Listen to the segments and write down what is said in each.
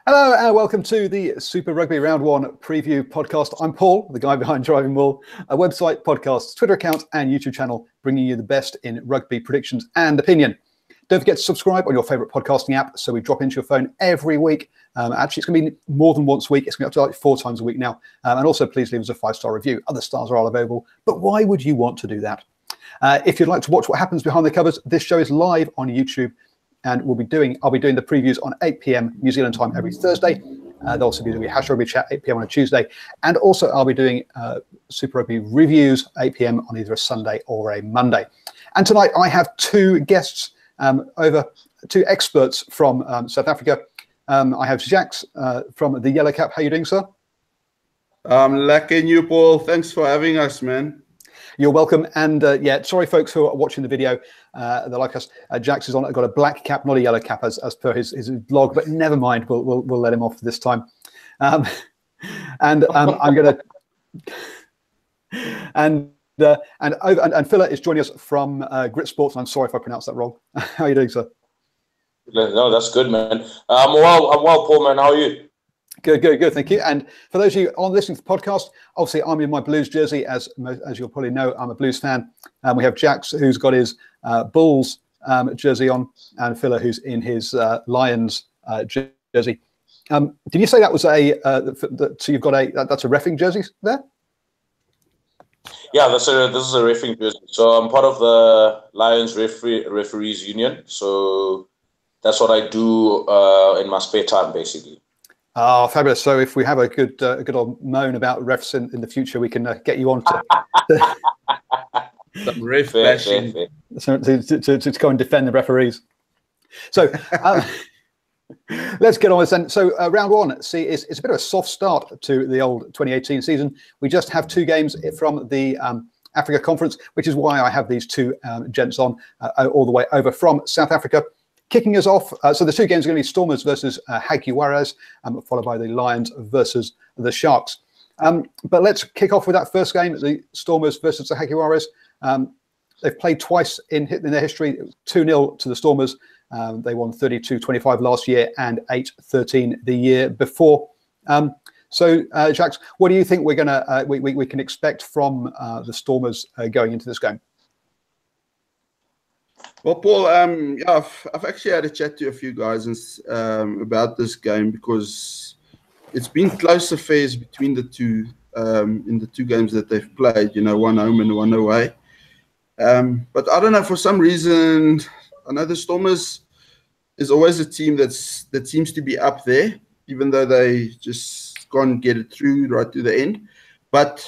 Hello and welcome to the Super Rugby Round 1 preview podcast. I'm Paul, the guy behind DrivingMaul, a website, podcast, Twitter account and YouTube channel bringing you the best in rugby predictions and opinion. Don't forget to subscribe on your favourite podcasting app so we drop into your phone every week. Actually, it's going to be more than once a week. It's going to be up to like 4 times a week now. And also, please leave us a 5-star review. Other stars are all available. But why would you want to do that? If you'd like to watch what happens behind the covers, this show is live on YouTube. And I'll be doing the previews on 8 p.m. New Zealand time every Thursday. There'll also be doing Hash Rugby Chat 8 p.m. on a Tuesday. And also I'll be doing Super Rugby reviews 8 p.m. on either a Sunday or a Monday. And tonight I have 2 guests, two experts from South Africa. I have Jax from the Yellow Cap. How are you doing, sir? Lucky you, Paul. Thanks for having us, man. You're welcome. And yeah, sorry, folks who are watching the video. They're like us. Jax has got a black cap, not a yellow cap, as per his blog. But never mind. We'll let him off this time. I'm gonna and Phila is joining us from Grit Sports. And I'm sorry if I pronounced that wrong. How are you doing, sir? No, that's good, man. I'm well, Paul, man. How are you? Good. Thank you. And for those of you on listening to the podcast, obviously I'm in my Blues jersey, as you'll probably know, I'm a Blues fan. And we have Jax, who's got his Bulls jersey on, and Phila, who's in his Lions jersey. Did you say that was so you've got that's a reffing jersey there? Yeah, this is a reffing jersey. So I'm part of the Lions referees union. So that's what I do in my spare time, basically. Oh, fabulous! So if we have a good old moan about refs in the future, we can get you on to some ref bashing to go and defend the referees. So let's get on with this. So round 1, it's a bit of a soft start to the old 2018 season. We just have 2 games from the Africa Conference, which is why I have these 2 gents on all the way over from South Africa. Kicking us off, so the 2 games are going to be Stormers versus Jaguares, followed by the Lions versus the Sharks. But let's kick off with that first game, the Stormers versus the Jaguares. They've played twice in their history, 2-0 to the Stormers. They won 32-25 last year and 8-13 the year before. So, Jax, what do you think we're gonna we can expect from the Stormers going into this game? Well, Paul, yeah, I've actually had a chat to a few guys about this game because it's been close affairs between the 2 in the 2 games that they've played. You know, one home and one away. But I don't know, for some reason, I know the Stormers is always a team that seems to be up there, even though they just can't get it through right to the end. But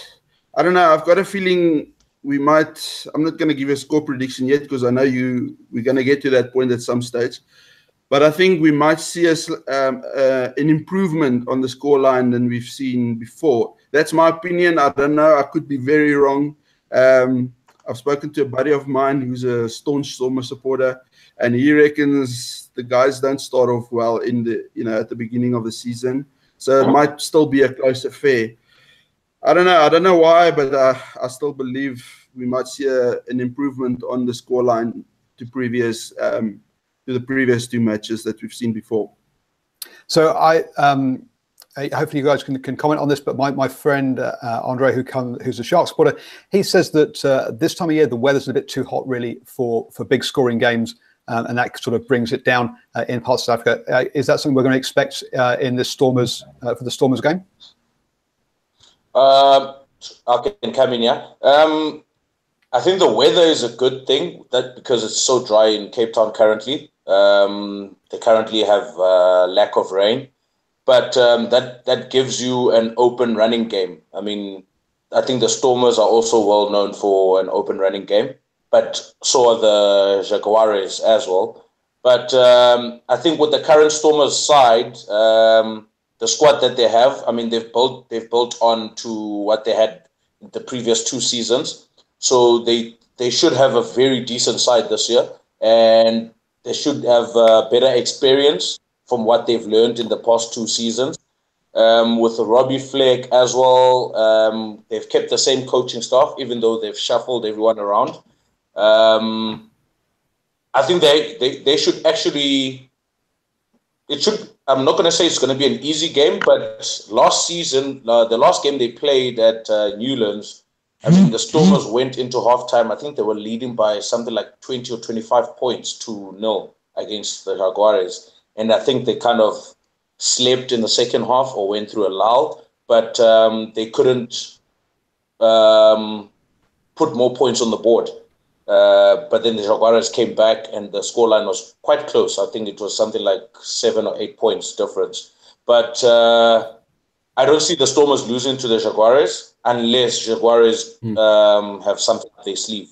I don't know. I've got a feeling we might. I'm not going to give you a score prediction yet because I know we're going to get to that point at some stage. But I think we might see an improvement on the scoreline than we've seen before. That's my opinion. I don't know. I could be very wrong. I've spoken to a buddy of mine who's a staunch Stormer supporter, and he reckons the guys don't start off well at the beginning of the season. So it might still be a close affair. I don't know why, but I still believe we might see an improvement on the scoreline to the previous 2 matches that we've seen before. So hopefully you guys can comment on this, but my friend Andre, who's a Shark supporter, he says that this time of year the weather's a bit too hot really for big scoring games, and that sort of brings it down in parts of South Africa. Is that something we're going to expect in this Stormers for the Stormers game? I can come in, yeah. I think the weather is a good thing because it's so dry in Cape Town currently. They currently have lack of rain, but that gives you an open running game. I mean, I think the Stormers are also well known for an open running game, but so are the Jaguares as well. But I think with the current Stormers side, the squad that they have, I mean, they've built on to what they had the previous 2 seasons. So they should have a very decent side this year, and they should have better experience from what they've learned in the past 2 seasons. With the Robbie Fleck as well, they've kept the same coaching staff, even though they've shuffled everyone around. I think they should actually it should. I'm not going to say it's going to be an easy game, but last season, the last game they played at Newlands, I mean, the Stormers went into halftime. I think they were leading by something like 20 or 25 points to 0 against the Jaguares. And I think they kind of slept in the second half or went through a lull, but they couldn't put more points on the board. But then the Jaguares came back and the scoreline was quite close. I think it was something like 7 or 8 points difference. But I don't see the Stormers losing to the Jaguares unless Jaguares have something up their sleeve.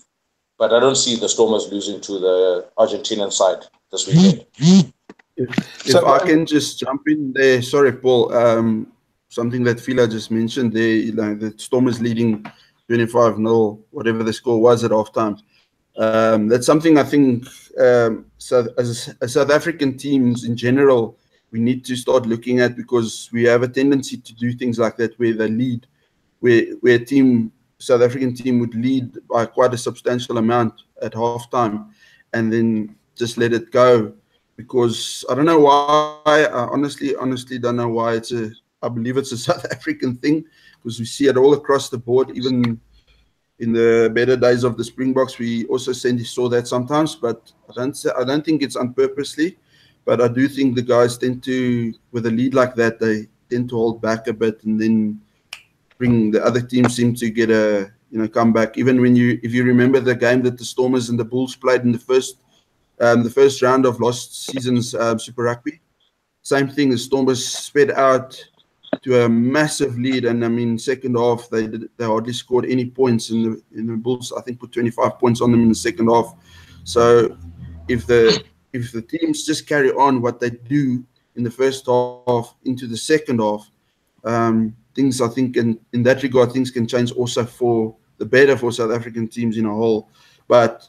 But I don't see the Stormers losing to the Argentinian side this weekend. If I can just jump in there. Sorry, Paul. Something that Fila just mentioned there, the Stormers leading 25-0, whatever the score was at halftime. That's something I think as South African teams in general, we need to start looking at, because we have a tendency to do things like that where they lead, where South African team would lead by quite a substantial amount at halftime and then just let it go. Because I don't know why, I honestly don't know why. I believe it's a South African thing, because we see it all across the board, even in the better days of the Springboks. We also saw that sometimes, but I don't think it's unpurposely. But I do think the guys tend to, with a lead like that, they tend to hold back a bit, and then bring the other team seem to get a comeback. Even if you remember the game that the Stormers and the Bulls played in the first round of last season's Super Rugby, same thing. The Stormers sped out to a massive lead, and I mean, second half they hardly scored any points, and the Bulls I think put 25 points on them in the second half. So if the teams just carry on what they do in the first half into the second half, things, I think, in that regard, things can change also for the better for South African teams in a whole. But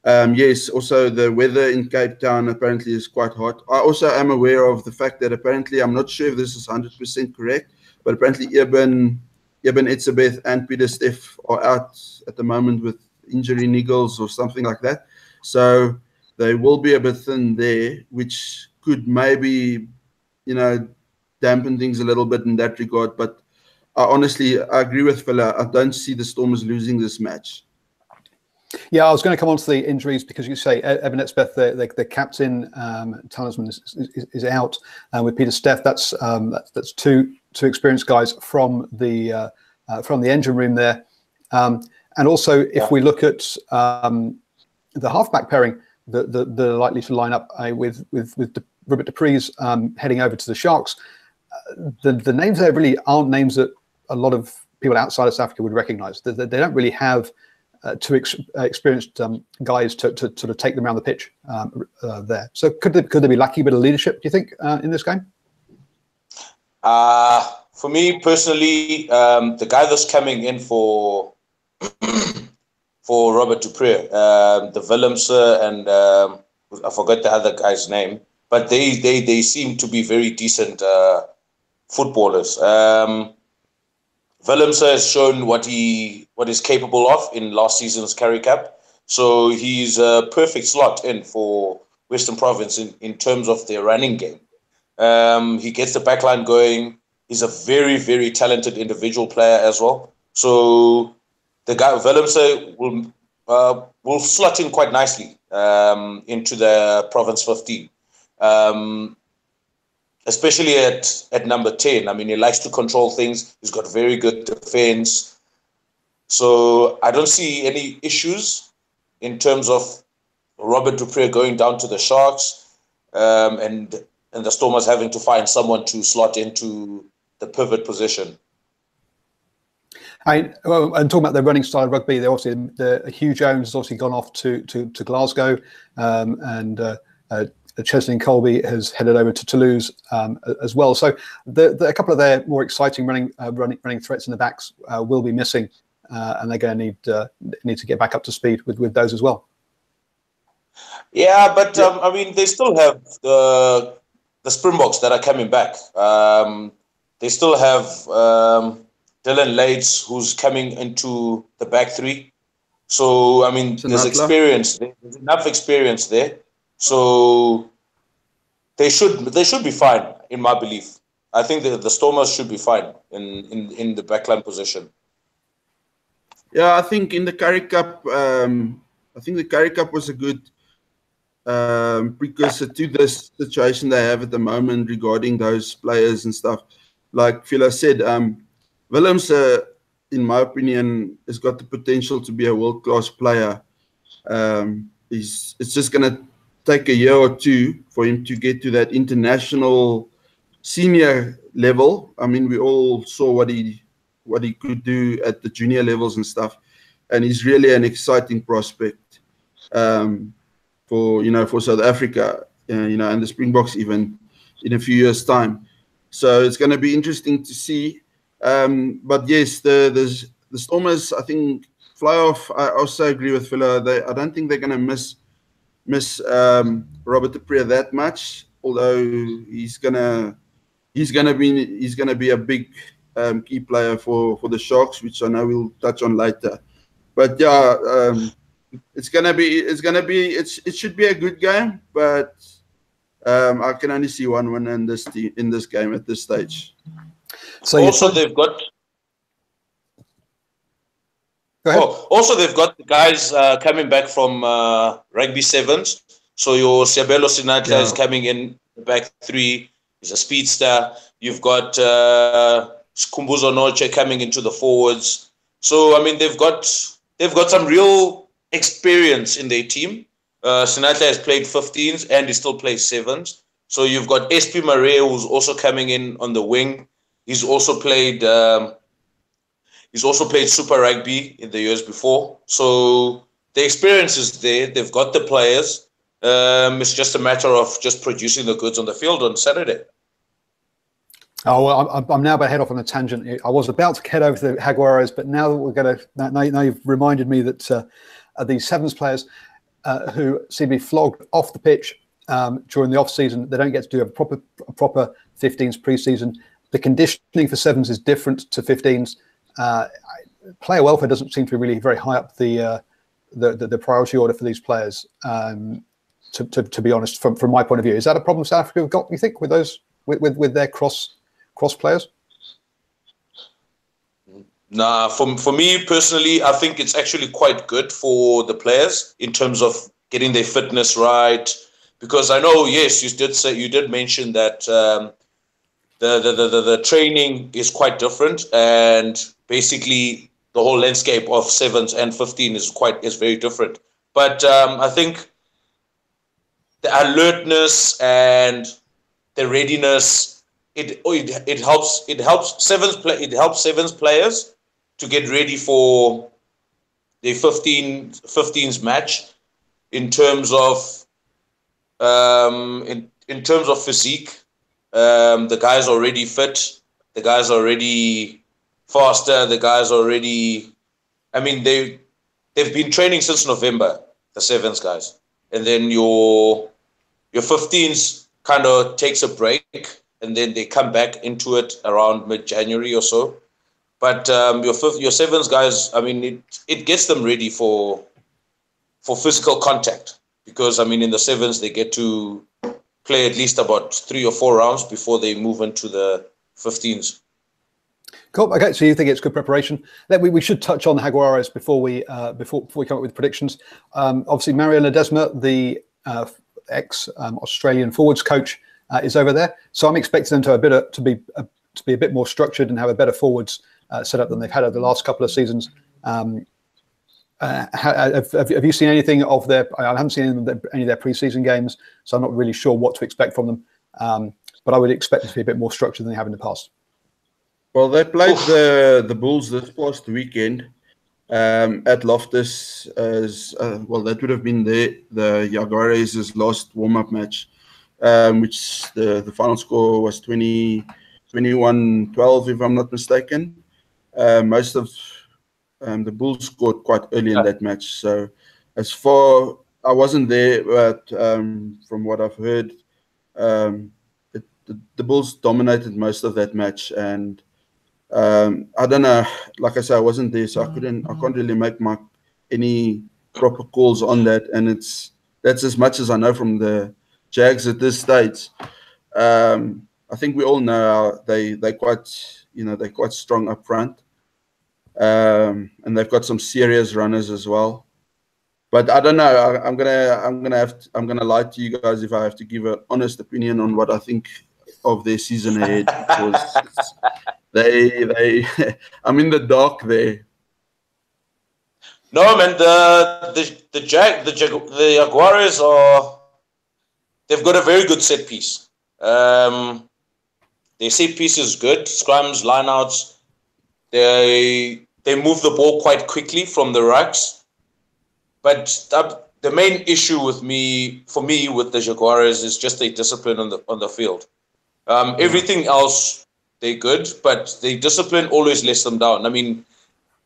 yes, also the weather in Cape Town apparently is quite hot. I also am aware of the fact that apparently, I'm not sure if this is 100% correct, but apparently Eben Etzebeth and Peter Steff are out at the moment with injury niggles or something like that. So they will be a bit thin there, which could maybe, dampen things a little bit in that regard. But I agree with Fela. I don't see the Stormers losing this match. Yeah, I was going to come on to the injuries, because you say Eben Etzebeth, the captain, talisman is out, and with Peter Steff, that's two experienced guys from the engine room there, and also if we look at the halfback pairing, the likely to line up with Robert Dupree's heading over to the Sharks. The names there really aren't names that a lot of people outside of South Africa would recognise. They don't really have two experienced guys to sort of take them around the pitch there. So could they be lacking a bit of leadership, do you think, in this game? For me personally, the guy that's coming in for Robert Dupree, the Willemse, and I forgot the other guy's name, but they seem to be very decent footballers. Willemse has shown what he's capable of in last season's Currie Cup, so he's a perfect slot in for Western Province in terms of their running game. He gets the backline going. He's a very, very talented individual player as well. So the guy Willemse will slot in quite nicely into the Province 15. Especially at number 10. I mean, he likes to control things. He's got very good defense. So I don't see any issues in terms of Robert Dupree going down to the Sharks and the Stormers having to find someone to slot into the pivot position. And talking about the running style of rugby, they're obviously Hugh Jones has obviously gone off to Glasgow, and Cheslin Colby has headed over to Toulouse as well. So a couple of their more exciting running threats in the backs will be missing, and they're going to need to get back up to speed with those as well. Yeah, but I mean, they still have the Springboks that are coming back. They still have Dylan Leitz, who's coming into the back three. So I mean, there's enough experience there. So they should be fine, in my belief. I think the Stormers should be fine in the backline position. Yeah, I think in the Currie Cup, I think the Currie Cup was a good precursor to this situation they have at the moment regarding those players and stuff. Like Philo said, Willems, in my opinion, has got the potential to be a world-class player. It's just going to take a year or two for him to get to that international senior level. I mean, we all saw what he could do at the junior levels and stuff, and he's really an exciting prospect for South Africa, and the Springboks even in a few years' time. So it's going to be interesting to see. But yes, the Stormers, I think, fly off. I also agree with Philo. I don't think they're going to miss Robert de Pre that much, although he's gonna be a big key player for the Sharks, which I know we'll touch on later. But yeah, it should be a good game, but I can only see one winner in this game at this stage. So they've got. Also, they've got the guys coming back from Rugby Sevens. So your Siabelo Sinatla is coming in the back three. He's a speedster. You've got Kumbuzo Noche coming into the forwards. So I mean, they've got some real experience in their team. Sinatla has played 15s and he still plays 7s. So you've got SP Marais, who's also coming in on the wing. He's also played Super Rugby in the years before. So the experience is there. They've got the players. It's just a matter of just producing the goods on the field on Saturday. Oh, well, I'm now about to head off on a tangent. I was about to head over to the Jaguares, but now that we're going to, now you've reminded me that these Sevens players who seem to be flogged off the pitch during the off season, they don't get to do a proper 15s pre-season. The conditioning for 7s is different to 15s. Player welfare doesn't seem to be really very high up the priority order for these players. To be honest, from my point of view, is that a problem South Africa have got? You think with those with their cross players? Nah, for me personally, I think it's actually quite good for the players in terms of getting their fitness right. Because I know, yes, you did mention that the training is quite different, and basically the whole landscape of 7s and 15 is very different. But I think the alertness and the readiness, it helps sevens players to get ready for the 15s match in terms of in terms of physique. The guys are already fit. The guys are already faster. The guys are already. I mean, they've been training since November, the 7s guys, and then your 15s kind of takes a break, and then they come back into it around mid-January or so. But your 7s guys, I mean, it gets them ready for physical contact, because I mean, in the 7s they get to play at least about 3 or 4 rounds before they move into the 15s. Cool. Okay, so you think it's good preparation? We should touch on the Jaguares before we come up with predictions. Obviously, Mario Ledesma, the ex-Australian forwards coach, is over there. So I'm expecting them to be a bit more structured and have a better forwards setup than they've had over the last couple of seasons. Have you seen anything of their? I haven't seen any of their pre-season games, so I'm not really sure what to expect from them. But I would expect it to be a bit more structured than they have in the past. Well, they played the Bulls this past weekend at Loftus. That would have been the Jaguares' last warm-up match, which the final score was 21-12, if I'm not mistaken. Most of the Bulls scored quite early in that match. So as far, I wasn't there, but from what I've heard, the Bulls dominated most of that match. And I don't know, like I said, I wasn't there, so I can't really make any proper calls on that. And that's as much as I know from the Jags at this stage. I think we all know they're quite strong up front, and they've got some serious runners as well. But I don't know. I'm gonna lie to you guys if I have to give an honest opinion on what I think of their season ahead, because they I'm in the dark there. No, man. The Jaguares they've got a very good set piece. Their set piece is good. Scrums, lineouts. They move the ball quite quickly from the rucks. But the main issue for me with the Jaguares is just their discipline on the field. Everything else they're good, but their discipline always lets them down. I mean,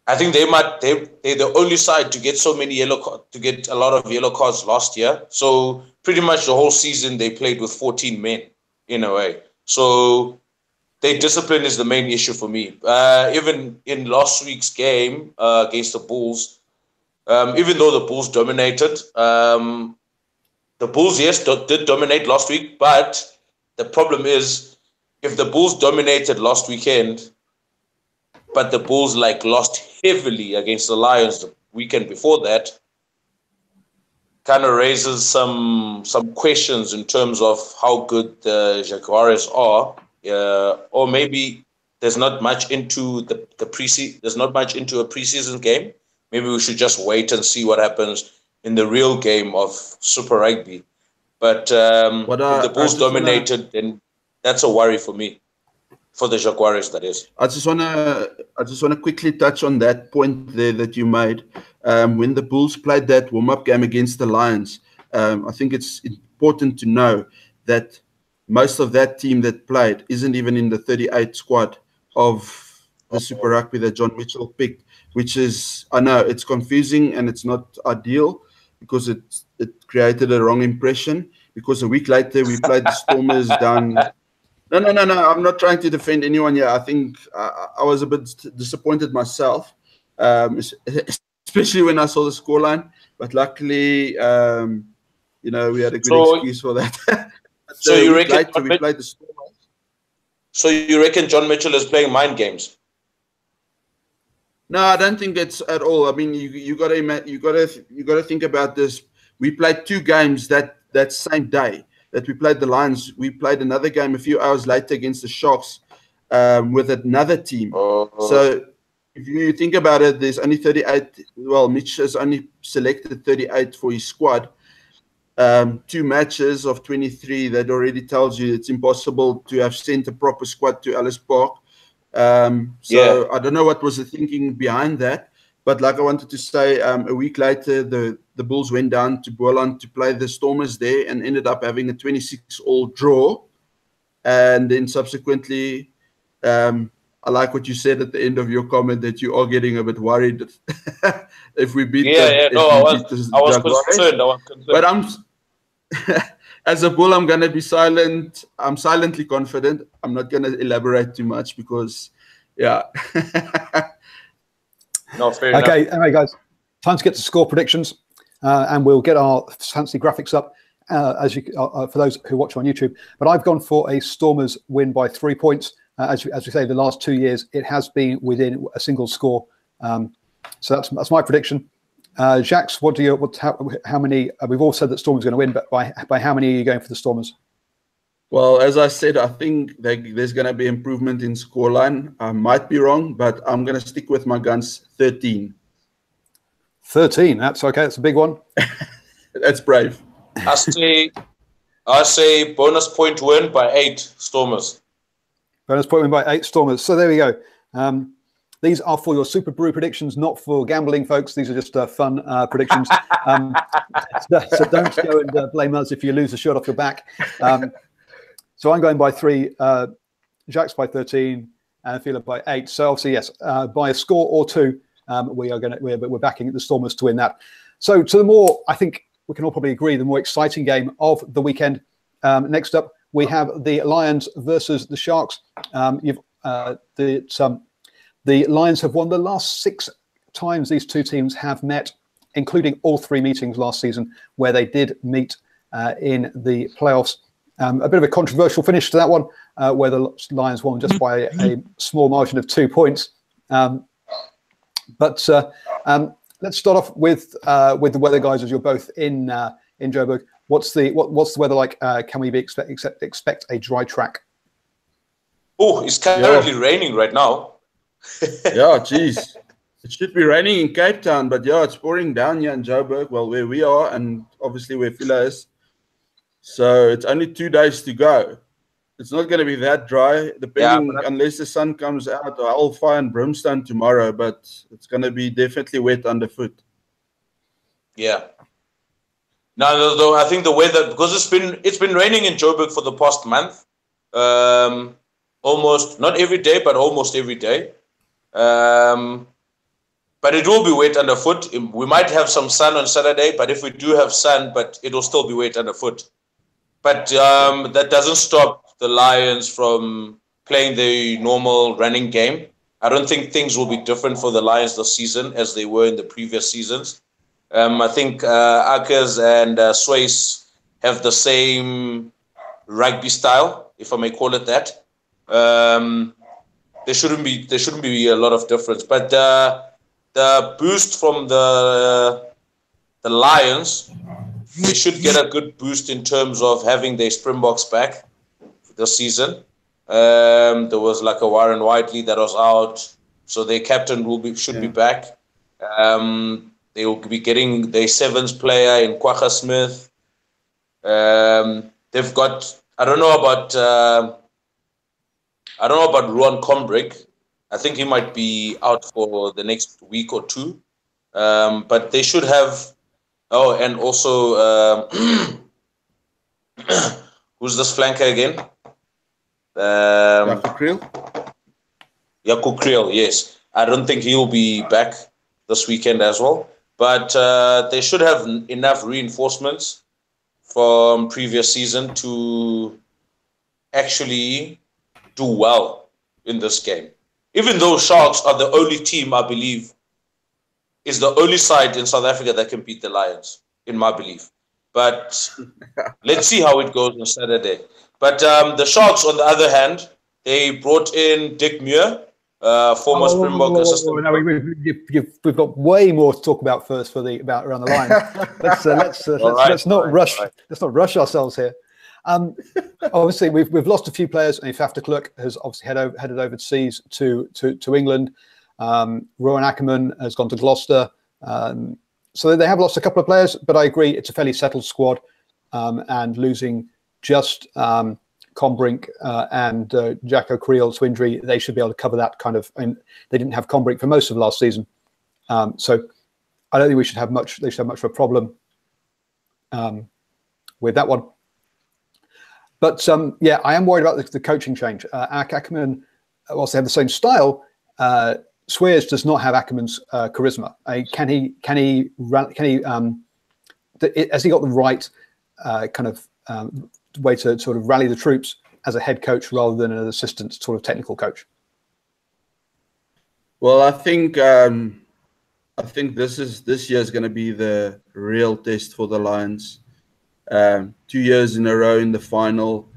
I think they're the only side to get so many to get a lot of yellow cards last year. So pretty much the whole season they played with 14 men in a way. So their discipline is the main issue for me. Even in last week's game against the Bulls, even though the Bulls dominated, the Bulls, yes, did dominate last week. But the problem is, if the Bulls dominated last weekend, but the Bulls lost heavily against the Lions the weekend before that, kind of raises some questions in terms of how good the Jaguares are, or maybe there's not much into the preseason. There's not much into a preseason game. Maybe we should just wait and see what happens in the real game of Super Rugby. But if the Bulls dominated, then that's a worry for me, for the Jaguares, that is. I just wanna quickly touch on that point there that you made. When the Bulls played that warm-up game against the Lions, I think it's important to know that most of that team that played isn't even in the 38 squad of the Super Rugby that John Mitchell picked, which is, I know it's confusing and it's not ideal because it created a wrong impression, because a week later we played the Stormers down. No, I'm not trying to defend anyone here. I think I was a bit disappointed myself, especially when I saw the scoreline. But luckily, we had a good excuse for that. So you reckon we played the Stormers. So you reckon John Mitchell is playing mind games? No, I don't think that's at all. I mean, you gotta think about this. We played 2 games that same day that we played the Lions. We played another game a few hours later against the Sharks with another team. So if you think about it, there's only 38. Well, Mitch has only selected 38 for his squad. 2 matches of 23. That already tells you it's impossible to have sent a proper squad to Ellis Park. I don't know what was the thinking behind that, but like I wanted to say, a week later the Bulls went down to Boland to play the Stormers there and ended up having a 26-all draw, and then subsequently, I like what you said at the end of your comment that you are getting a bit worried if we beat. I was concerned. But as a Bull, I'm going to be silent. I'm silently confident. I'm not going to elaborate too much because, yeah. No, fair enough. Okay, anyway, guys, time to get to score predictions, and we'll get our fancy graphics up for those who watch on YouTube. But I've gone for a Stormers win by 3 points. As we say, the last 2 years, it has been within a single score. So that's my prediction. Jacques, how many? We've all said that Stormers are going to win, but by how many are you going for the Stormers? Well, as I said, I think there's going to be improvement in scoreline. I might be wrong, but I'm going to stick with my guns. 13. 13. That's okay. That's a big one. That's brave. I say bonus point win by 8 Stormers. Bonus point win by 8 Stormers. So there we go. These are for your Super Brew predictions, not for gambling, folks. These are just fun predictions. So don't go and blame us if you lose a shirt off your back. So I'm going by 3, Jacques by 13, and Philip by 8. So obviously, yes, by a score or 2, we're backing the Stormers to win that. So to the more, I think we can all probably agree, the more exciting game of the weekend. Next up, we have the Lions versus the Sharks. The Lions have won the last 6 times these two teams have met, including all 3 meetings last season where they did meet in the playoffs. A bit of a controversial finish to that one, where the Lions won just by a small margin of 2 points. But let's start off with the weather, guys, as you're both in Joburg. What's the weather like? Can we expect a dry track? Oh, it's currently raining right now. Yeah, geez. It should be raining in Cape Town, but yeah, it's pouring down here in Joburg, well, where we are, and obviously where Phila is. So it's only 2 days to go. It's not going to be that dry, depending, unless the sun comes out, or hellfire and brimstone tomorrow, but it's going to be definitely wet underfoot. Yeah. No, I think the weather, because it's been raining in Joburg for the past month, almost, not every day, but almost every day. But it will be wet underfoot. We might have some sun on Saturday, but if we do have sun, but it will still be wet underfoot. But that doesn't stop the Lions from playing the normal running game. I don't think things will be different for the Lions this season as they were in the previous seasons. I think Akers and Swayze have the same rugby style, if I may call it that. There shouldn't be a lot of difference. But the boost from the Lions, they should get a good boost in terms of having their Springboks back this season. There was like a Warren Whiteley that was out, so their captain should be back. They will be getting their sevens player in Kwagga Smith. They've got I don't know about Ruan Combrick. I think he might be out for the next week or two. But they should have. Oh, and also who's this flanker again? Jaco Kriel, yes. I don't think he'll be back this weekend as well. But they should have enough reinforcements from previous season to actually do well in this game. Even though Sharks are the only team, I believe, is the only side in South Africa that can beat the Lions, in my belief. But let's see how it goes on Saturday. But the Sharks, on the other hand, they brought in Dick Muir, former Springbok assistant. No, we've got way more to talk about first about around the line. Let's not rush. Right. Let's not rush ourselves here. Obviously, we've lost a few players. And Faf de Klerk has obviously headed overseas to England. Rowan Ackerman has gone to Gloucester. So they have lost a couple of players, but I agree it's a fairly settled squad. And losing just Combrink and Jaco Kriel to injury, they should be able to cover that kind of. And they didn't have Combrink for most of last season, so I don't think they should have much of a problem with that one. But yeah, I am worried about the coaching change. Ackerman, whilst they have the same style, Swears does not have Ackerman's charisma. Has he got the right kind of way to sort of rally the troops as a head coach rather than an assistant sort of technical coach? Well, I think this year is going to be the real test for the Lions. 2 years in a row in the final.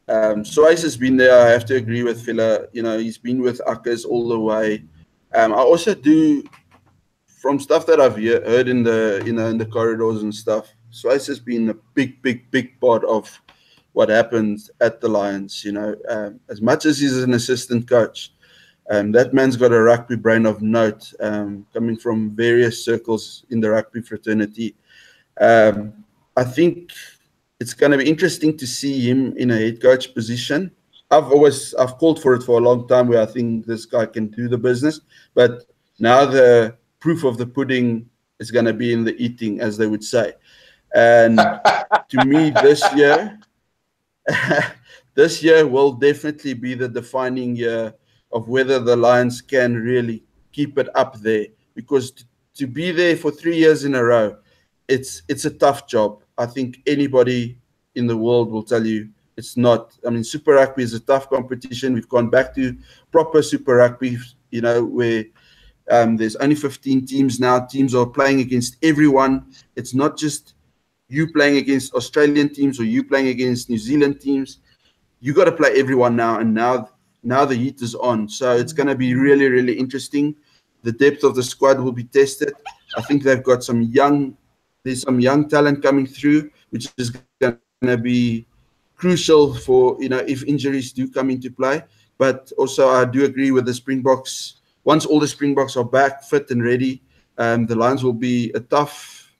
Swayze has been there. I have to agree with Phila. He's been with Akers all the way. I also do, from stuff that I've heard in the corridors and stuff, Swayze has been a big part of what happens at the Lions. As much as he's an assistant coach, that man's got a rugby brain of note, coming from various circles in the rugby fraternity. I think it's going to be interesting to see him in a head coach position. I've called for it for a long time, where I think this guy can do the business. But now the proof of the pudding is going to be in the eating, as they would say. And to me, this year will definitely be the defining year of whether the Lions can really keep it up there. Because to be there for 3 years in a row, it's a tough job. I think anybody in the world will tell you it's not. I mean, Super Rugby is a tough competition. We've gone back to proper Super Rugby, where there's only 15 teams now. Teams are playing against everyone. It's not just you playing against Australian teams or you playing against New Zealand teams. You got to play everyone now, and now the heat is on. So it's going to be really, really interesting. The depth of the squad will be tested. I think they've got there's some young talent coming through, which is going to be crucial for, if injuries do come into play. But also I do agree with the Springboks. Once all the Springboks are back, fit and ready, the Lions will be a tough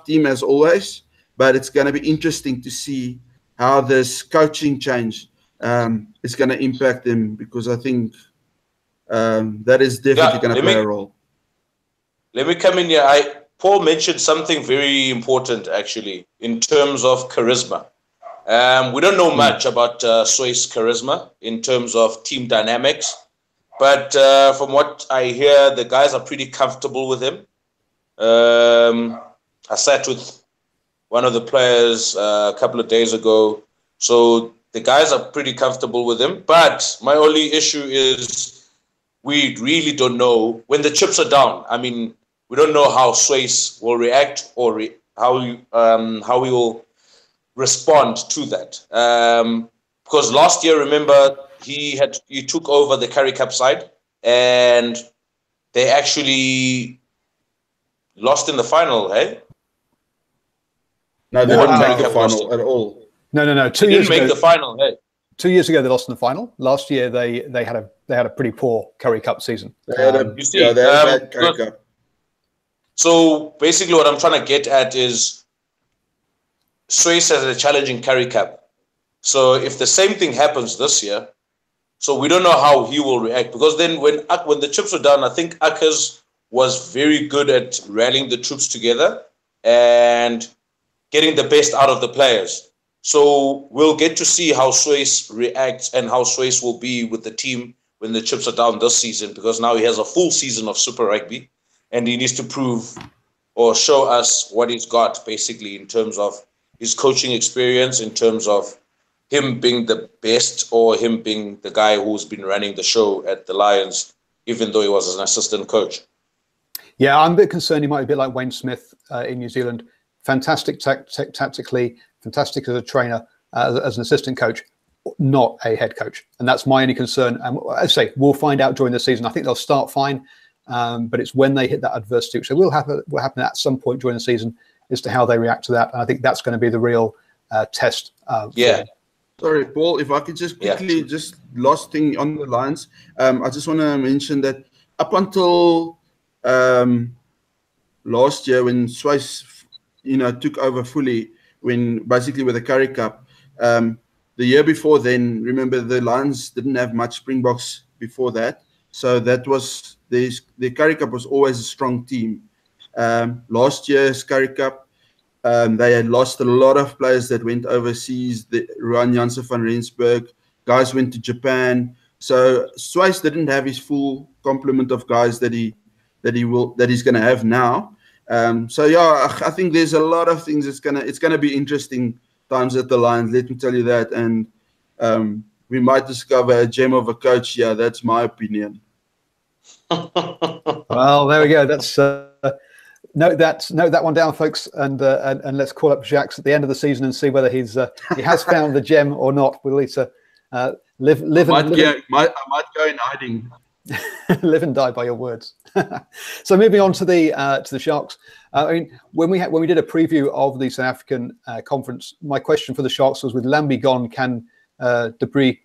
team as always. But it's going to be interesting to see how this coaching change is going to impact them, because I think that is definitely going to play a role. Let me come in here. Paul mentioned something very important, actually, in terms of charisma. We don't know much about Sway's charisma in terms of team dynamics, but from what I hear, the guys are pretty comfortable with him. I sat with one of the players a couple of days ago, so the guys are pretty comfortable with him. But my only issue is we really don't know when the chips are down. I mean, we don't know how Swayze will react or how he will respond to that. Because last year, remember, he took over the Currie Cup side and they actually lost in the final, hey? No, they didn't make the final at all. No. They didn't make the final, hey? 2 years ago, they lost in the final. Last year, they had a pretty poor Currie Cup season. They had a bad Currie Cup. So basically, what I'm trying to get at is Swayze has a challenging Currie Cup. So if the same thing happens this year, so we don't know how he will react, because then when the chips were down, I think Akkers was very good at rallying the troops together and getting the best out of the players. So we'll get to see how Swayze reacts and how Swayze will be with the team when the chips are down this season, because now he has a full season of Super Rugby and he needs to prove or show us what he's got, basically, in terms of his coaching experience, in terms of him being the best or him being the guy who's been running the show at the Lions, even though he was an assistant coach. Yeah, I'm a bit concerned he might be a bit like Wayne Smith in New Zealand. Fantastic tactically, fantastic as a trainer, as an assistant coach, not a head coach. And that's my only concern. And as I say, we'll find out during the season. I think they'll start fine, but it's when they hit that adversity. So what happen at some point during the season as to how they react to that. And I think that's going to be the real test. Sorry, Paul, if I could just quickly, just last thing on the Lions. I just want to mention that up until last year, when Swayze, took over fully, when basically with the Currie Cup, the year before then, remember the Lions didn't have much Springboks before that. So that was the Currie Cup was always a strong team. Last year's Currie Cup, they had lost a lot of players that went overseas. Ruan Janssen van Rensburg, guys went to Japan. So Swayze didn't have his full complement of guys that he's going to have now. I think there's a lot of things. It's gonna be interesting times at the Lions. Let me tell you that, and we might discover a gem of a coach. Yeah, that's my opinion. Well, there we go. That's note that one down, folks, and let's call up Jacques at the end of the season and see whether he has found the gem or not. We'll need to live. I might go in hiding. Live and die by your words. So moving on to the Sharks. I mean, when we did a preview of the South African conference, my question for the Sharks was: with Lambie gone, can du Preez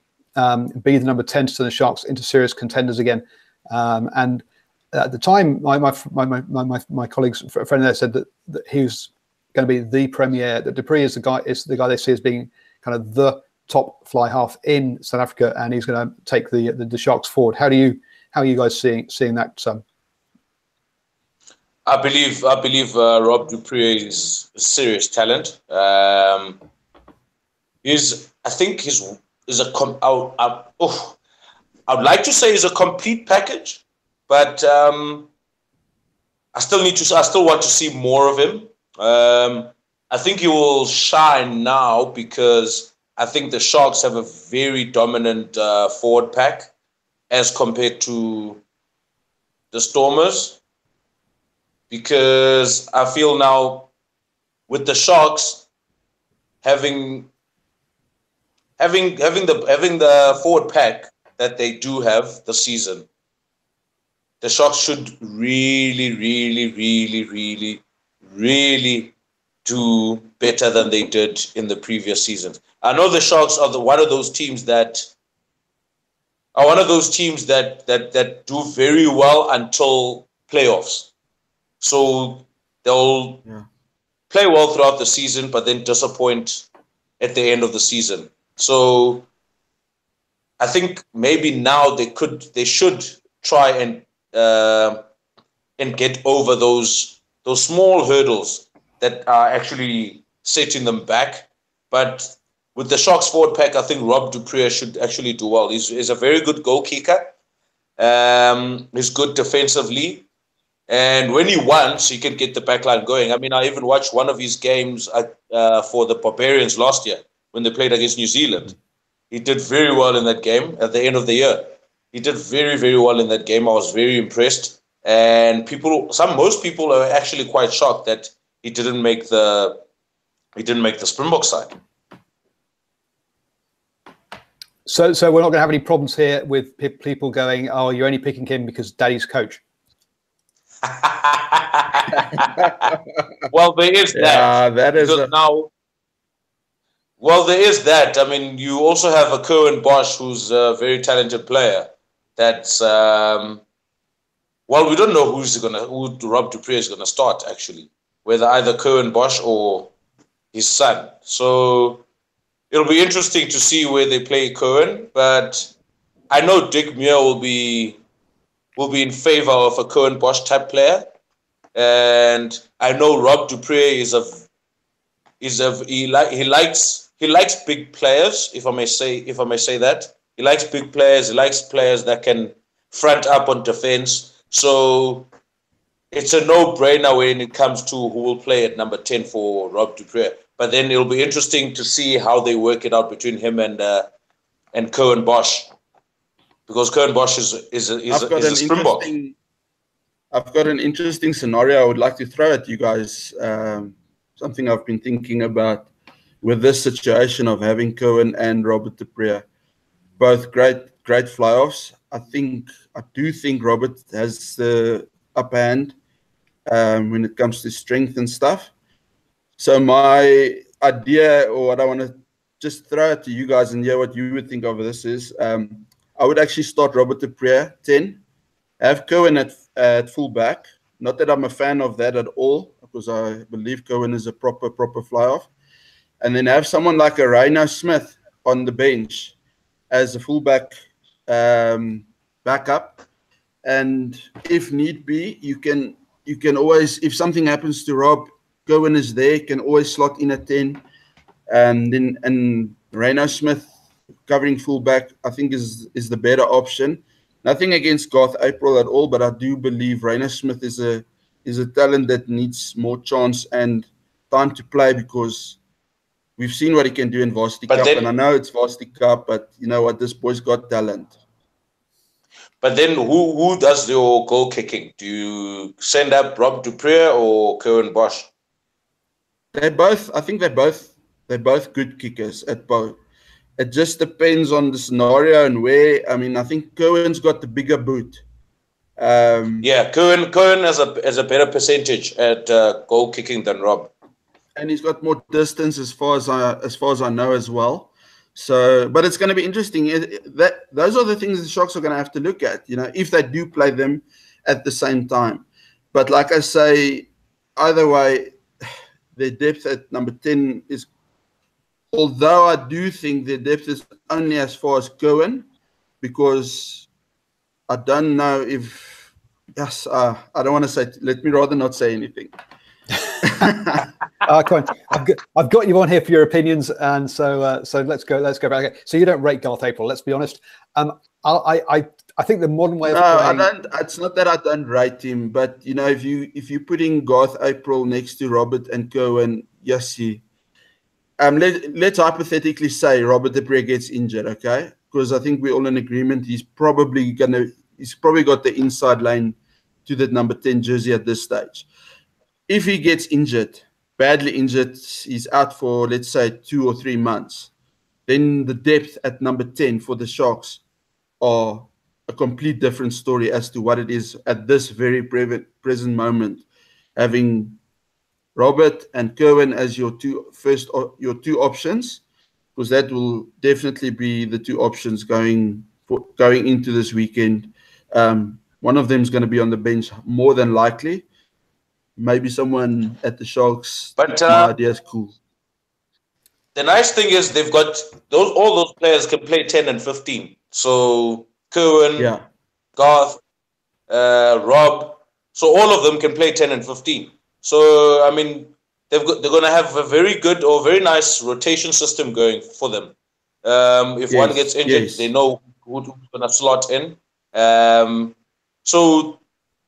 be the number 10 to turn the Sharks into serious contenders again? And at the time, my colleagues, a friend there, said that he was going to be the premier. That du Preez is the guy they see as being kind of the top fly half in South Africa, and he's going to take the Sharks forward. How are you guys seeing that? I believe Rob du Preez is a serious talent. I think I'd like to say he's a complete package, but I still want to see more of him. I think he will shine now because I think the Sharks have a very dominant forward pack as compared to the Stormers, because I feel now with the Sharks having the forward pack that they do have this season, the Sharks should really, really, really, really, really do better than they did in the previous seasons. I know the Sharks are one of those teams that do very well until playoffs. So they'll play well throughout the season, but then disappoint at the end of the season. So I think maybe now they should try and get over those small hurdles that are actually setting them back. But with the Sharks forward pack, I think Rob du Preez should actually do well. He's a very good goal kicker. He's good defensively. And when he wants, he can get the backline going. I mean, I even watched one of his games for the Barbarians last year when they played against New Zealand. He did very well in that game at the end of the year. He did very, very well in that game. I was very impressed. And most people are actually quite shocked that he didn't make the Springbok side. So we're not going to have any problems here with people going, "Oh, you're only picking him because Daddy's coach." Well, there is that. That is now. Well, there is that. I mean, you also have a Cohen Bosch, who's a very talented player. That's we don't know who Rob du Preez is gonna start actually, whether either Cohen Bosch or his son. So it'll be interesting to see where they play Cohen. But I know Dick Muir will be in favor of a Cohen Bosch type player, and I know Rob du Preez he likes big players, if I may say that. He likes big players. He likes players that can front up on defense. So it's a no-brainer when it comes to who will play at number 10 for Rob du Preez. But then it'll be interesting to see how they work it out between him and Cohen Bosch, because Cohen Bosch is a Springbok. I've got an interesting scenario I would like to throw at you guys. Something I've been thinking about with this situation of having Cohen and Robert du Preez, both great fly-offs. I do think Robert has the upper hand when it comes to strength and stuff. So my idea, or what I want to just throw it to you guys and hear what you would think of this is, I would actually start Robert du Preez 10, have Cohen at fullback. Not that I'm a fan of that at all, because I believe Cohen is a proper fly-off. And then have someone like a Rhino Smith on the bench as a fullback backup. And if need be, you can always, if something happens to Rob, Cohen is there, can always slot in at 10. And Rhino Smith covering fullback, I think is the better option. Nothing against Garth April at all, but I do believe Rhino Smith is a talent that needs more chance and time to play, because we've seen what he can do in Varsity Cup, and I know it's Varsity Cup, but you know what, this boy's got talent. But then who does your goal kicking? Do you send up Rob du Preez or Cohen Bosch? I think they're both good kickers at both. It just depends on the scenario and where. I mean, I think Cohen's got the bigger boot. Cohen has a better percentage at goal kicking than Rob, and he's got more distance as far as I know as well. So, but it's going to be interesting. Those are the things the Sharks are going to have to look at, if they do play them at the same time. But like I say, either way, their depth at number 10 is, although I do think their depth is only as far as Cohen, because I don't know if, I don't want to say, let me rather not say anything. Come on. I've got you on here for your opinions, and so let's go back. So you don't rate Garth April, let's be honest. I think the modern way of playing... I don't. It's not that I don't rate him, but if you put in Garth April next to Robert and Cohen, yes, let's hypothetically say Robert du Preez gets injured, okay? Because I think we're all in agreement he's probably got the inside lane to that number 10 jersey at this stage. If he gets injured, badly injured, he's out for, let's say, 2 or 3 months, then the depth at number 10 for the Sharks are a complete different story as to what it is at this very present moment, having Robert and Kerwin as your two options, because that will definitely be the two options going into this weekend. One of them is going to be on the bench more than likely. Maybe someone at the Sharks. But my idea is cool. The nice thing is they've got all those players can play 10 and 15. So Kerwin, Garth, Rob, so all of them can play 10 and 15. So I mean, they're going to have a very good or very nice rotation system going for them. If one gets injured, they know who's going to slot in. So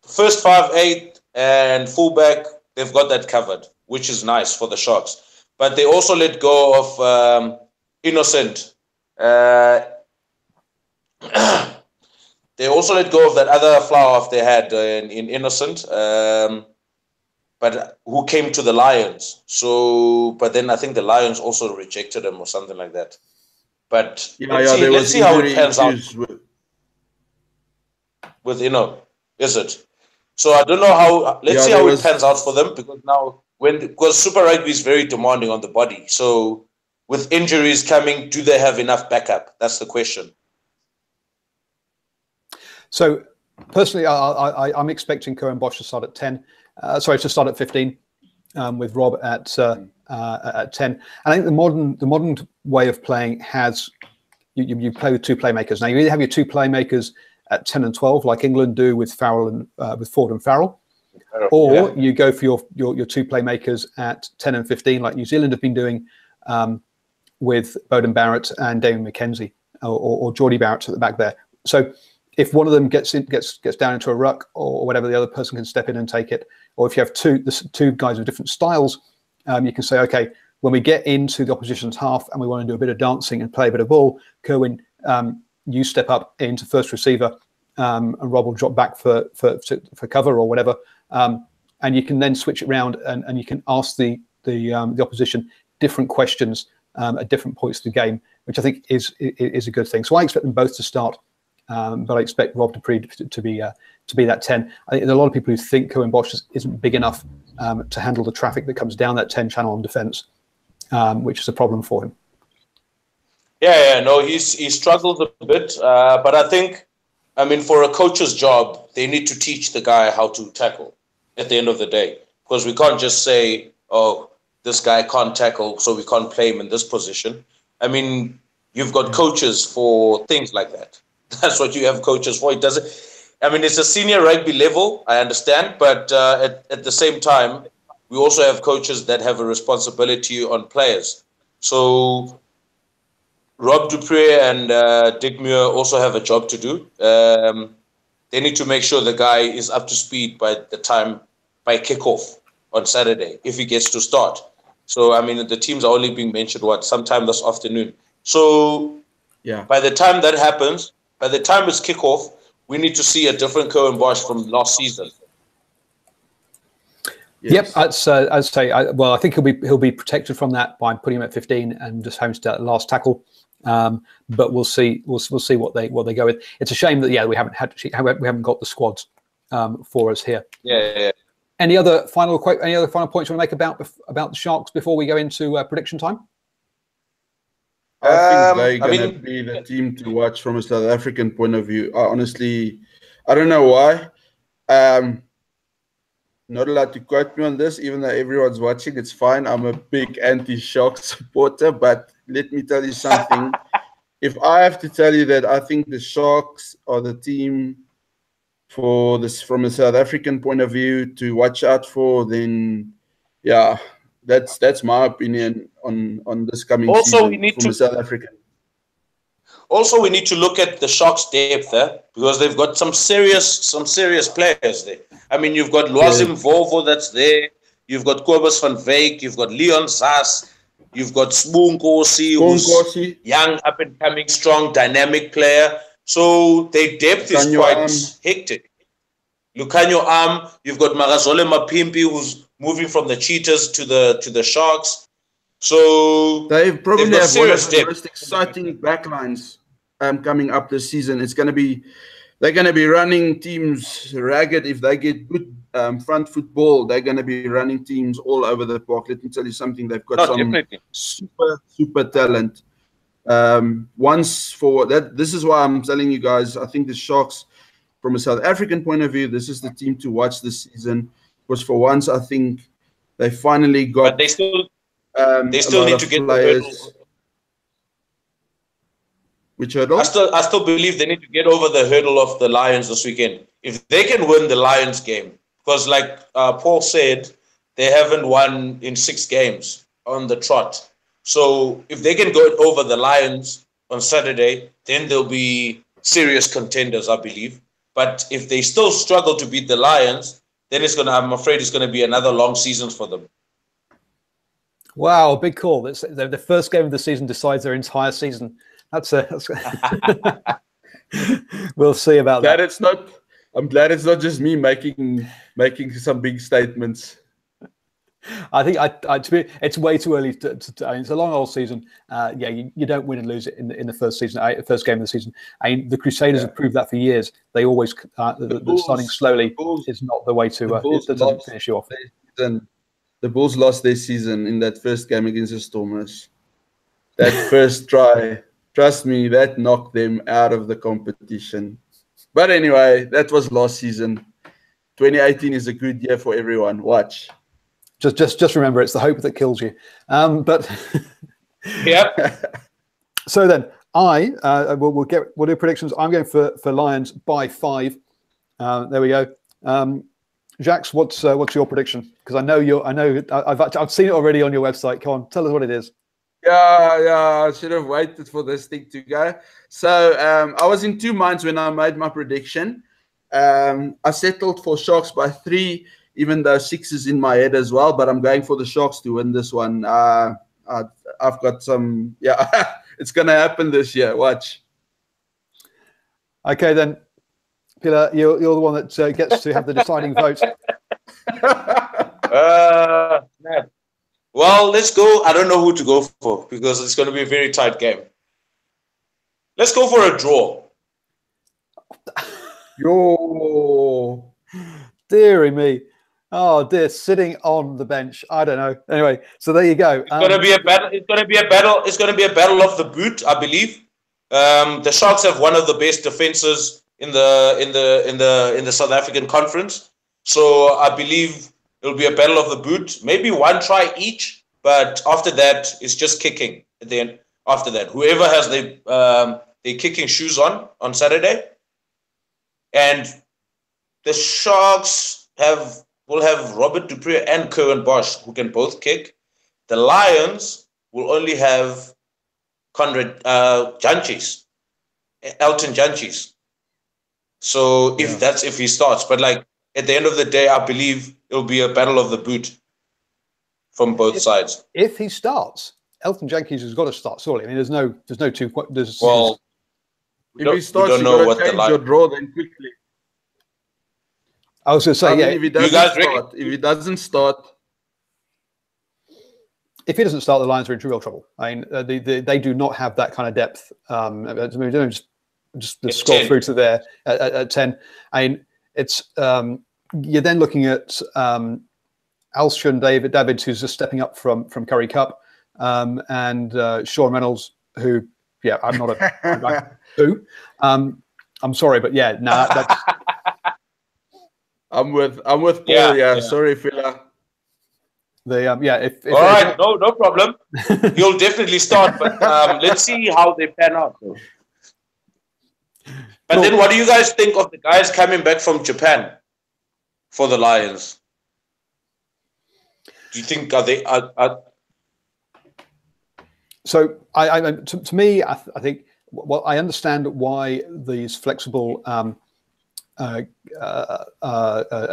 first 5-8 and fullback, they've got that covered, which is nice for the Sharks. But they also let go of Innocent. They also let go of that other flower they had in Innocent, but who came to the Lions. So, but then I think the Lions also rejected him or something like that. But let's see how it pans out with is it? So I don't know how. Let's see how it pans out for them, because now because Super Rugby is very demanding on the body. So with injuries coming, do they have enough backup? That's the question. So personally, I'm expecting Cohen Bosch to start at 10. To start at 15, with Rob at 10. I think the modern way of playing has you play with two playmakers. Now you either have your two playmakers at 10 and 12, like England do with Farrell and with Ford and Farrell, or you go for your two playmakers at 10 and 15, like New Zealand have been doing with Bowden Barrett and Damien McKenzie, or Geordie Barrett at the back there. So if one of them gets down into a ruck or whatever, the other person can step in and take it. Or if you have two guys with different styles, you can say, okay, when we get into the opposition's half and we want to do a bit of dancing and play a bit of ball, Kerwin, you step up into first receiver, and Rob will drop back for cover or whatever, and you can then switch it around and you can ask the opposition different questions at different points of the game, which I think is a good thing. So I expect them both to start. But I expect Rob Dupree to be that 10. I think there are a lot of people who think Cohen Bosch isn't big enough to handle the traffic that comes down that 10 channel on defence, which is a problem for him. He struggles a bit, but I think, for a coach's job, they need to teach the guy how to tackle at the end of the day, because we can't just say, oh, this guy can't tackle, so we can't play him in this position. You've got coaches for things like that. That's what you have coaches for. It's a senior rugby level, I understand, but at the same time, we also have coaches that have a responsibility on players. So Rob Dupree and Dick Muir also have a job to do. They need to make sure the guy is up to speed by kickoff on Saturday, if he gets to start. So, the teams are only being mentioned, sometime this afternoon. So by the time that happens, by the time it's kickoff, we need to see a different Cohen Bosch from last season. Yes. Yep, I'd say. I think he'll be protected from that by putting him at 15 and just having to start last tackle. But we'll see. We'll see what they go with. It's a shame that we haven't got the squads for us here. Yeah. Any other final points you want to make about the Sharks before we go into prediction time? I think they're going to be the team to watch from a South African point of view. Honestly, I don't know why. Not allowed to quote me on this, even though everyone's watching. It's fine. I'm a big anti-Shark supporter, but let me tell you something. If I have to tell you that I think the Sharks are the team for this from a South African point of view to watch out for, then that's my opinion on this coming season from a South African. Also, we need to look at the Sharks' depth there, because they've got some serious players there. You've got Loazim Volvo that's there. You've got Kobus van Wyk. You've got Leon Sass. You've got Spoon Nkosi, who's young, up and coming, strong, dynamic player. So their depth is quite hectic. Lucanio You've got Magazole Mapimpi, who's moving from the Cheetahs to the Sharks. So they probably got have one of serious the depth. most exciting backlines coming up this season. They're going to be running teams ragged. If they get good front foot ball, they're going to be running teams all over the park. Let me tell you something. They've got Definitely. super talent. Once for that, this is why I'm telling you guys, I think the Sharks, from a South African point of view, this is the team to watch this season. Because for once, I think they finally got. But they still need to get players. the hurdle. Which hurdle? I still believe they need to get over the hurdle of the Lions this weekend. If they can win the Lions game, because like Paul said, they haven't won in 6 games on the trot. So if they can go over the Lions on Saturday, then they'll be serious contenders, I believe. But if they still struggle to beat the Lions, then I'm afraid it's going to be another long season for them. Wow, big call. The first game of the season decides their entire season. That's we'll see about that. I'm glad it's not just me making some big statements. I think it's way too early to it's a long old season. You don't win and lose it in the first game of the season. The Crusaders have proved that for years. They always the starting slowly is not the way to it doesn't finish you off. The Bulls lost their season in that first game against the Stormers. That first try, trust me, that knocked them out of the competition. But anyway, that was last season. 2018 is a good year for everyone. Watch. Just remember, it's the hope that kills you. But yeah. So then, we'll do predictions. I'm going for Lions by 5. There we go. Jax, what's your prediction? Because I've seen it already on your website. Come on, tell us what it is. Yeah, I should have waited for this thing to go. So I was in 2 minds when I made my prediction. I settled for Sharks by 3, even though 6 is in my head as well. But I'm going for the Sharks to win this one. I've got some. Yeah, it's going to happen this year. Watch. Okay, then. Pilar, you're the one that gets to have the deciding vote. Man. Well, let's go. I don't know who to go for because it's going to be a very tight game. Let's go for a draw. Yo, dearie me. Oh dear, sitting on the bench. I don't know. Anyway, so there you go. It's going to be a battle. It's going to be a battle. It's going to be a battle of the boot, I believe. The Sharks have one of the best defenses in the South African conference. So I believe it'll be a battle of the boot. Maybe 1 try each, but after that, it's just kicking at the end. After that, whoever has their kicking shoes on Saturday, and the Sharks will have Robert Dupree and Kerwin Bosch who can both kick. The Lions will only have Conrad Janchis, Elton Janchis. So if he starts, but like at the end of the day, I believe it'll be a battle of the boot from both sides. If he starts, Elton Jenkins has got to start. Surely, I mean, there's no two. If he starts, you got to change your draw then quickly. I was going to say, if he doesn't start, if he doesn't start, the Lions are in real trouble. I mean, they do not have that kind of depth. Just scroll 10. Through to there at 10. I mean, it's you're then looking at Alshon Davids, who's just stepping up from Curry Cup, and Sean Reynolds, who, I'm not a who. I'm sorry, but that's. I'm with Paul. Sorry, Phila. If all right, no problem. You'll definitely start, but let's see how they pan out. Though. But then, what do you guys think of the guys coming back from Japan for the Lions? Do you think are they? So, to me, I think. Well, I understand why these flexible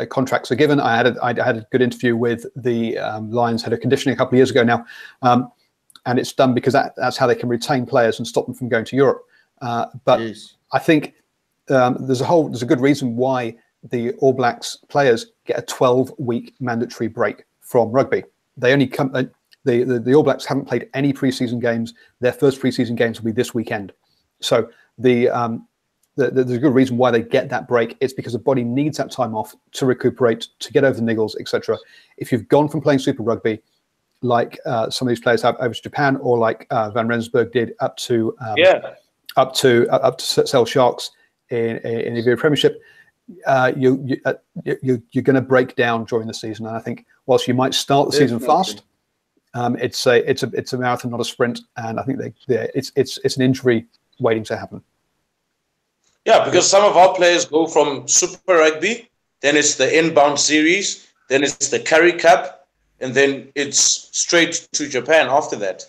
contracts are given. I had a good interview with the Lions head of conditioning a couple of years ago now, and it's done because that's how they can retain players and stop them from going to Europe. But yes. I think there's a good reason why the All Blacks players get a 12-week mandatory break from rugby. They only come. The All Blacks haven't played any preseason games. Their first preseason games will be this weekend. So there's a good reason why they get that break. It's because the body needs that time off to recuperate, to get over the niggles, etc. If you've gone from playing Super Rugby, like some of these players have over to Japan, or like Van Rensburg did up to Sale Sharks in the Iberia Premiership, you're going to break down during the season. And I think whilst you might start the season fast, it's a marathon, not a sprint. And I think it's an injury waiting to happen. Yeah, because some of our players go from Super Rugby, then it's the inbound series, then it's the Currie Cup, and then it's straight to Japan after that.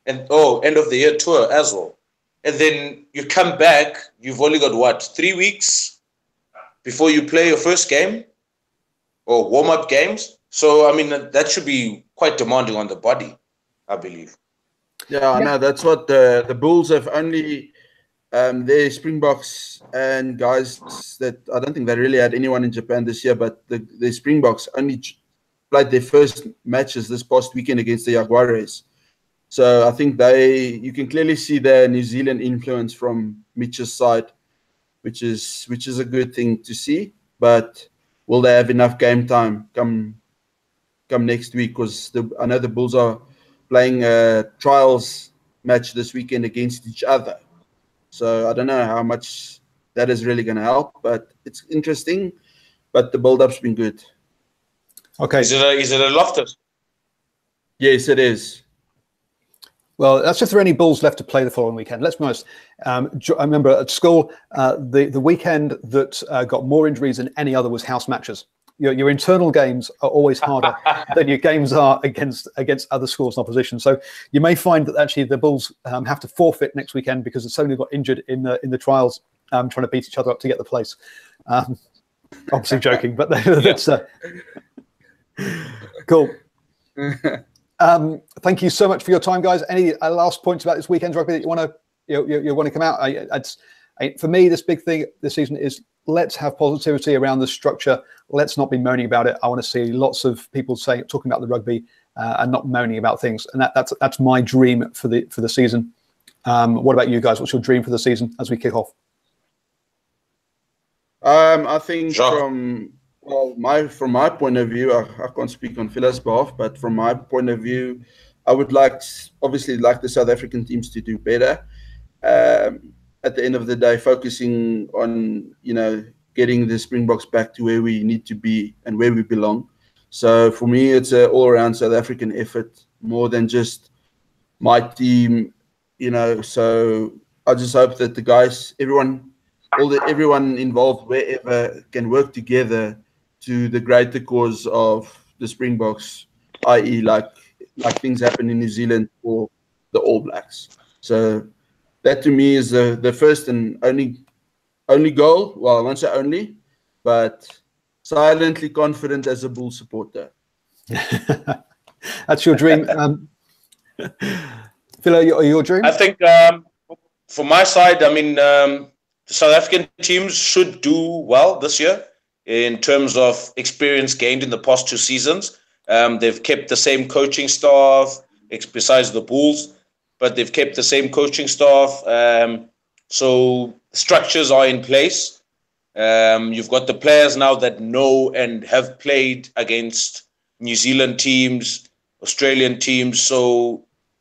And end of the year tour as well. And then you come back, you've only got 3 weeks before you play your first game or warm-up games. So, I mean, that should be quite demanding on the body, I believe. Yeah, I know. That's what the Bulls have only... their Springboks and guys that I don't think they really had anyone in Japan this year, but the Springboks only played their first matches this past weekend against the Jaguares. So I think you can clearly see the New Zealand influence from Mitch's side, which is a good thing to see. But will they have enough game time come next week? Because I know the Bulls are playing a trials match this weekend against each other. So I don't know how much that is really going to help, but it's interesting. But the build-up's been good. Okay. Is it a Loftus? Yes, it is. Well, that's if there are any Bulls left to play the following weekend. Let's be honest. I remember at school, the weekend that got more injuries than any other was house matches. Your internal games are always harder than your games are against other schools and opposition. So you may find that actually the Bulls have to forfeit next weekend because so many got injured in the trials, trying to beat each other up to get the place. Obviously joking, but that's cool. Thank you so much for your time, guys. Any last points about this weekend's rugby that you want to come out? For me, this big thing this season is let's have positivity around the structure. Let's not be moaning about it. I want to see lots of people talking about the rugby and not moaning about things. And that's my dream for the season. What about you guys? What's your dream for the season as we kick off? I think from my point of view, I can't speak on Phila's behalf, but from my point of view, I would obviously like the South African teams to do better. At the end of the day, focusing on, getting the Springboks back to where we need to be and where we belong. So for me, it's an all-around South African effort more than just my team, So I just hope that the guys, everyone involved, wherever, can work together to the greater cause of the Springboks, i.e. like things happen in New Zealand for the All Blacks. So that to me is the first and only goal. Well, I won't say only, but silently confident as a Bull supporter. That's your dream. Phil, your dream? I think from my side, the South African teams should do well this year in terms of experience gained in the past 2 seasons. They've kept the same coaching staff, besides the Bulls, but they've kept the same coaching staff. So structures are in place. You've got the players now that know and have played against New Zealand teams, Australian teams.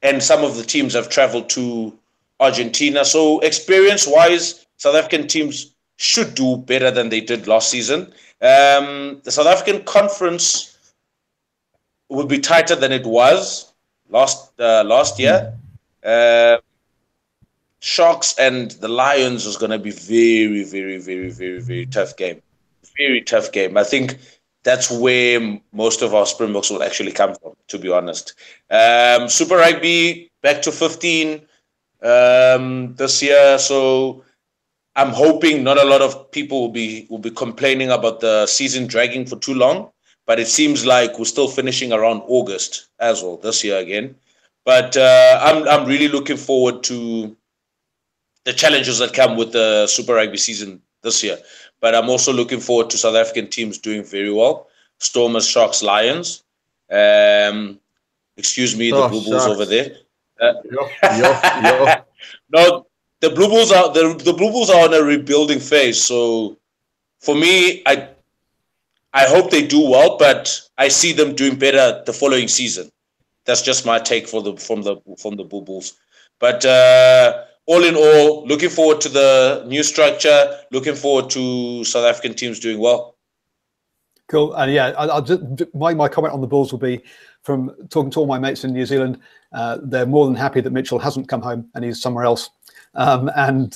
And some of the teams have traveled to Argentina. So experience-wise, South African teams should do better than they did last season. The South African conference will be tighter than it was last year. Sharks and the Lions is going to be very, very, very, very, very tough game. Very tough game. I think that's where most of our Springboks will actually come from, to be honest. Super Rugby back to 15 this year. So I'm hoping not a lot of people will be complaining about the season dragging for too long. But it seems like we're still finishing around August as well this year again. But I'm really looking forward to the challenges that come with the Super Rugby season this year. But I'm also looking forward to South African teams doing very well. Stormers, Sharks, Lions. Excuse me, the Blue Bulls over there. Yeah. No, the Blue Bulls are the Blue Bulls are on a rebuilding phase. So for me, I hope they do well, but I see them doing better the following season. That's just my take from the Blue Bulls. But all in all, looking forward to the new structure. Looking forward to South African teams doing well. Cool. And yeah, I'll just my comment on the Bulls will be from talking to all my mates in New Zealand. They're more than happy that Mitchell hasn't come home and he's somewhere else. And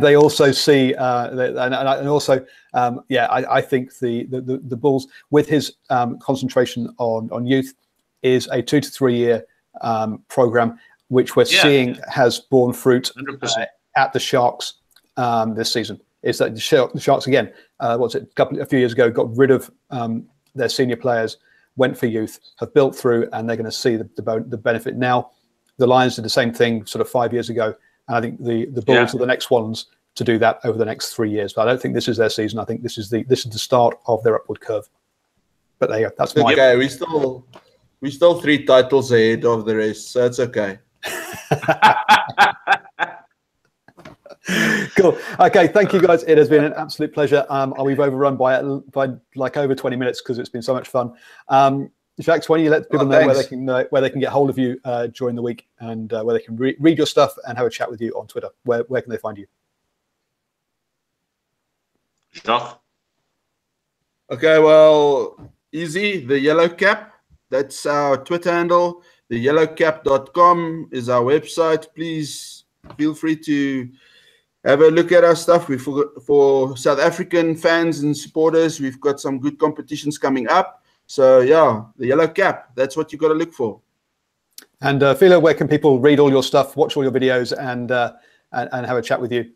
they also see and also I think the Bulls, with his concentration on youth, is a 2 to 3 year program which we're seeing has borne fruit at the Sharks this season. Is that the Sharks again? A few years ago got rid of their senior players, went for youth, have built through, and they're going to see the benefit now. The Lions did the same thing sort of 5 years ago, and I think the Bulls are the next ones to do that over the next 3 years. But I don't think this is their season. I think this is the start of their upward curve. But there you go. That's my okay. We still 3 titles ahead of the rest, so it's okay. Cool. Okay, thank you guys. It has been an absolute pleasure. We've overrun by like over 20 minutes because it's been so much fun. Jacques, why don't you let people know where they can get hold of you during the week, and where they can read your stuff and have a chat with you on Twitter. Where can they find you? Jacques? Okay, well, easy. The Yellow Cap. That's our Twitter handle. TheYellowCap.com is our website. Please feel free to have a look at our stuff. For South African fans and supporters, we've got some good competitions coming up. So yeah, the Yellow Cap, that's what you got to look for. And Philo, where can people read all your stuff, watch all your videos, and have a chat with you?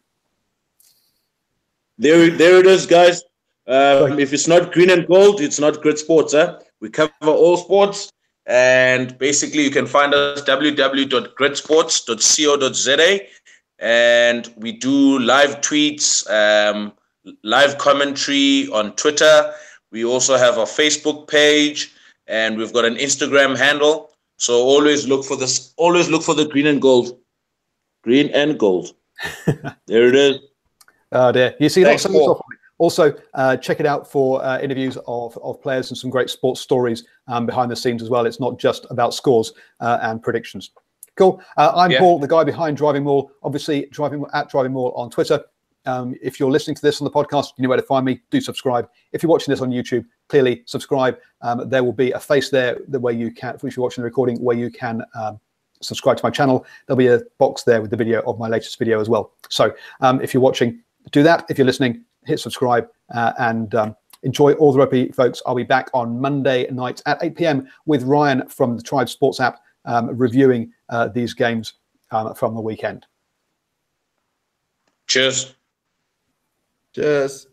There it is, guys. If it's not green and gold, it's not Grit Sports. We cover all sports, and basically you can find us www.gritsports.co.za. And we do live tweets, live commentary on Twitter. We also have a Facebook page, and we've got an Instagram handle. So always look for this. Always look for the green and gold. Green and gold. There it is. Oh dear! You see lots of stuff. Also, check it out for interviews of players and some great sports stories behind the scenes as well. It's not just about scores and predictions. Cool. I'm Paul, the guy behind DrivingMaul. Obviously, at DrivingMaul on Twitter. If you're listening to this on the podcast, you know where to find me. Do subscribe. If you're watching this on YouTube, clearly subscribe. There will be a face there where you can, if you're watching the recording, where you can subscribe to my channel. There'll be a box there with the video of my latest video as well. So if you're watching, do that. If you're listening, hit subscribe and enjoy all the rugby, folks. I'll be back on Monday night at 8 p.m. with Ryan from the Tribe Sports app reviewing these games from the weekend. Cheers. Cheers.